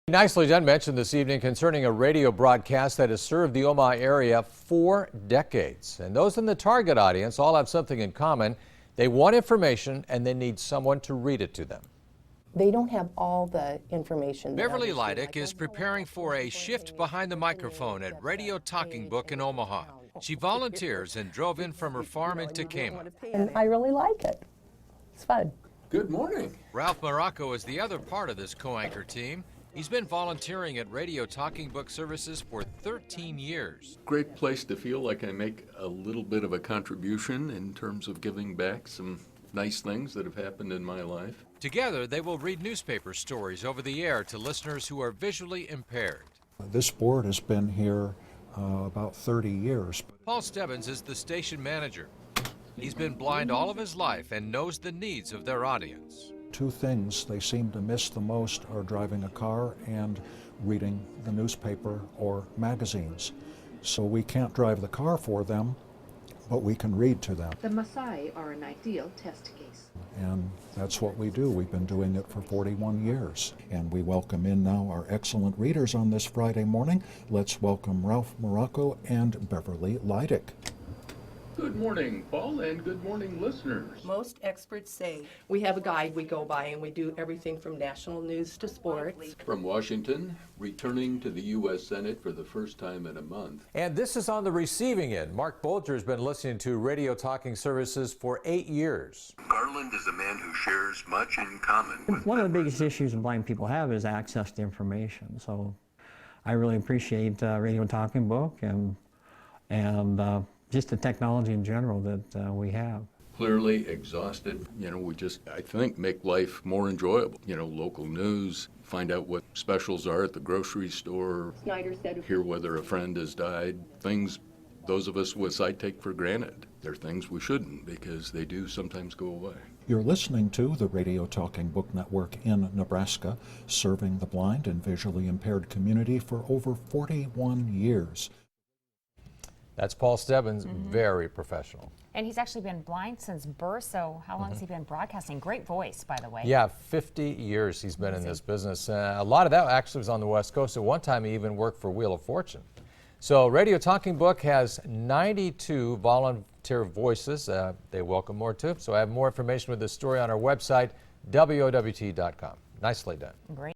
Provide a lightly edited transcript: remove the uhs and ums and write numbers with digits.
Nicely done. Mentioned this evening concerning a radio broadcast that has served the Omaha area for decades. And those in the target audience all have something in common. They want information and they need someone to read it to them. They don't have all the information. Beverly Leidick is preparing for a shift behind the microphone at Radio Talking Book in Omaha. She volunteers and drove in from her farm in Tacoma. And I really like it. It's fun. Good morning. Ralph Morocco is the other part of this co-anchor team. He's been volunteering at Radio Talking Book Services for 13 years. Great place to feel like I make a little bit of a contribution in terms of giving back some nice things that have happened in my life. Together, they will read newspaper stories over the air to listeners who are visually impaired. This board has been here about 30 years. Paul Stebbins is the station manager. He's been blind all of his life and knows the needs of their audience. Two things they seem to miss the most are driving a car and reading the newspaper or magazines. So we can't drive the car for them, but we can read to them. The Maasai are an ideal test case. And that's what we do. We've been doing it for 41 years. And we welcome in now our excellent readers on this Friday morning. Let's welcome Ralph Morocco and Beverly Leidick. Good morning, Paul, and good morning, listeners. Most experts say we have a guide we go by and we do everything from national news to sports. From Washington, returning to the U.S. Senate for the first time in a month. And this is on the receiving end. Mark Bolger has been listening to Radio Talking Services for 8 years. Garland is a man who shares much in common with One of the biggest issues that blind people have is access to information. So I really appreciate Radio Talking Book and just the technology in general that we have. Clearly exhausted. We just, I think, make life more enjoyable. Local news, find out what specials are at the grocery store, Snyder said, hear whether a friend has died, things those of us with sight take for granted. They're things we shouldn't, because they do sometimes go away. You're listening to the Radio Talking Book Network in Nebraska, serving the blind and visually impaired community for over 41 years. That's Paul Stebbins, very professional. And he's actually been blind since birth, so how long has he been broadcasting? Great voice, by the way. Yeah, 50 years he's been in this business. A lot of that actually was on the West Coast. At one time, he even worked for Wheel of Fortune. So Radio Talking Book has 92 volunteer voices. They welcome more too. So I have more information with this story on our website, WOWT.com. Nicely done. Great.